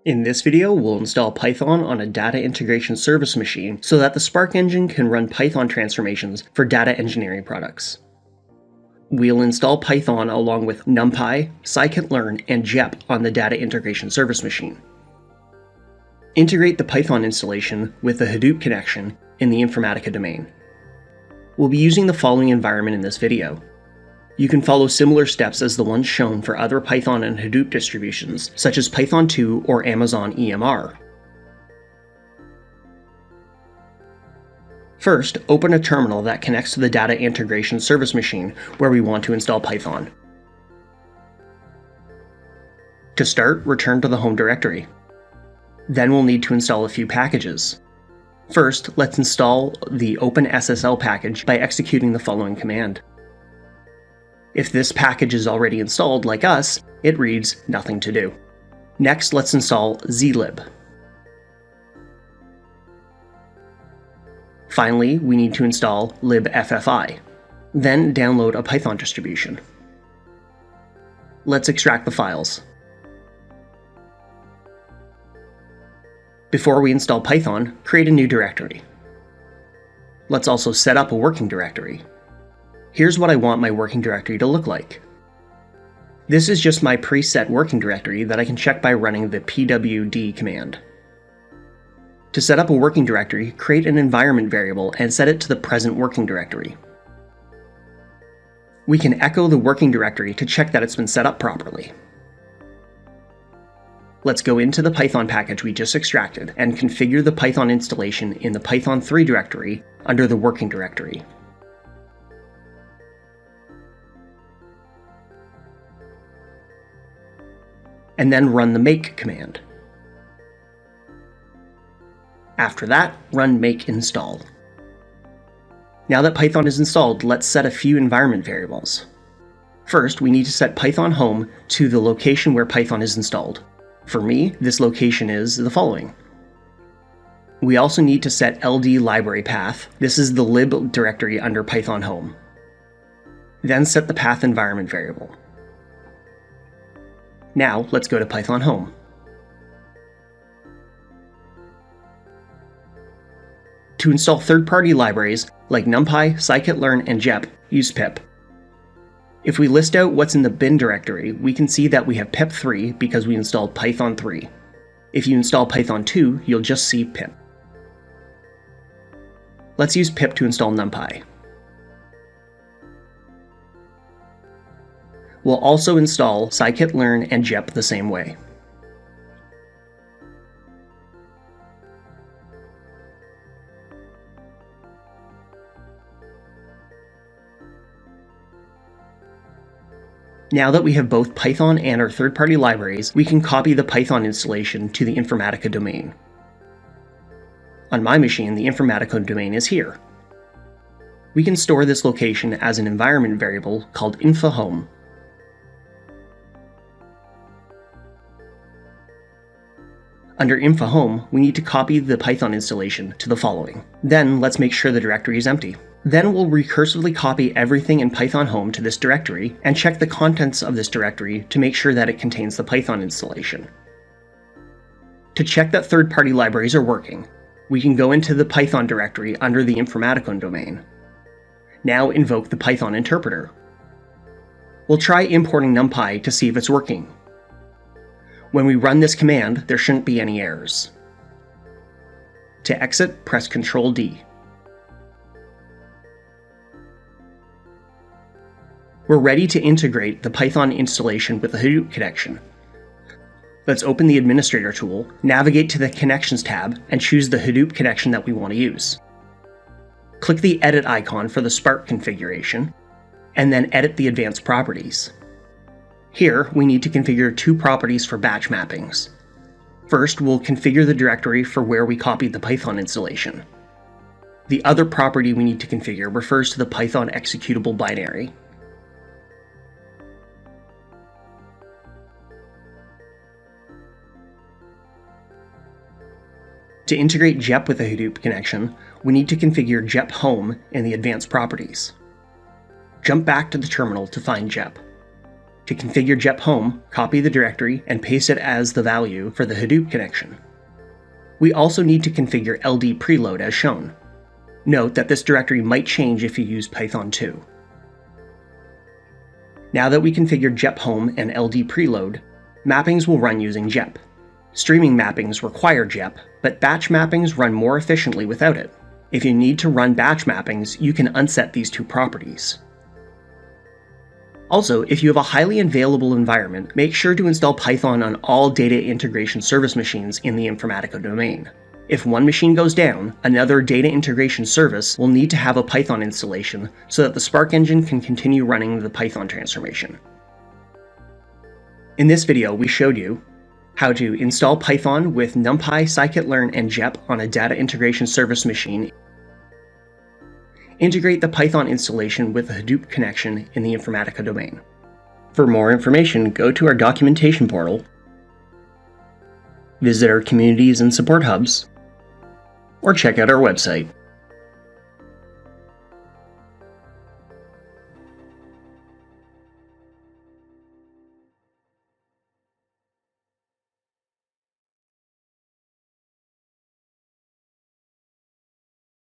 In this video, we'll install Python on a data integration service machine so that the Spark engine can run Python transformations for data engineering products. We'll install Python along with NumPy, Scikit-learn, and JEP on the data integration service machine. Integrate the Python installation with the Hadoop connection in the Informatica domain. We'll be using the following environment in this video. You can follow similar steps as the ones shown for other Python and Hadoop distributions, such as Python 2 or Amazon EMR. First, open a terminal that connects to the data integration service machine where we want to install Python. To start, return to the home directory. Then we'll need to install a few packages. First, let's install the OpenSSL package by executing the following command. If this package is already installed, like us, it reads nothing to do. Next, let's install zlib. Finally, we need to install libffi. Then download a Python distribution. Let's extract the files. Before we install Python, create a new directory. Let's also set up a working directory. Here's what I want my working directory to look like. This is just my preset working directory that I can check by running the pwd command. To set up a working directory, create an environment variable and set it to the present working directory. We can echo the working directory to check that it's been set up properly. Let's go into the Python package we just extracted and configure the Python installation in the Python 3 directory under the working directory. And then run the make command. After that, run make install. Now that Python is installed, let's set a few environment variables. First, we need to set Python home to the location where Python is installed. For me, this location is the following. We also need to set ld library path. This is the lib directory under Python home. Then set the path environment variable. Now, let's go to Python home. To install third-party libraries like NumPy, Scikit-learn, and JEP, use pip. If we list out what's in the bin directory, we can see that we have pip3 because we installed Python 3. If you install Python 2, you'll just see pip. Let's use pip to install NumPy. We'll also install Scikit-learn and JEP the same way. Now that we have both Python and our third-party libraries, we can copy the Python installation to the Informatica domain. On my machine, the Informatica domain is here. We can store this location as an environment variable called info_home. Under info_home, we need to copy the Python installation to the following. Then let's make sure the directory is empty. Then we'll recursively copy everything in Python home to this directory and check the contents of this directory to make sure that it contains the Python installation. To check that third-party libraries are working, we can go into the Python directory under the Informatica domain. Now invoke the Python interpreter. We'll try importing NumPy to see if it's working. When we run this command, there shouldn't be any errors. To exit, press Ctrl-D. We're ready to integrate the Python installation with the Hadoop connection. Let's open the Administrator tool, navigate to the Connections tab, and choose the Hadoop connection that we want to use. Click the Edit icon for the Spark configuration, and then edit the advanced properties. Here, we need to configure two properties for batch mappings. First, we'll configure the directory for where we copied the Python installation. The other property we need to configure refers to the Python executable binary. To integrate JEP with the Hadoop connection, we need to configure JEP home in the advanced properties. Jump back to the terminal to find JEP. To configure JEP Home, copy the directory and paste it as the value for the Hadoop connection. We also need to configure LD preload as shown. Note that this directory might change if you use Python 2. Now that we configured JEP Home and LD preload, mappings will run using JEP. Streaming mappings require JEP, but batch mappings run more efficiently without it. If you need to run batch mappings, you can unset these two properties. Also, if you have a highly available environment, make sure to install Python on all data integration service machines in the Informatica domain. If one machine goes down, another data integration service will need to have a Python installation so that the Spark engine can continue running the Python transformation. In this video, we showed you how to install Python with NumPy, Scikit-learn, and JEP on a data integration service machine, integrate the Python installation with a Hadoop connection in the Informatica domain. For more information, go to our documentation portal, visit our communities and support hubs, or check out our website.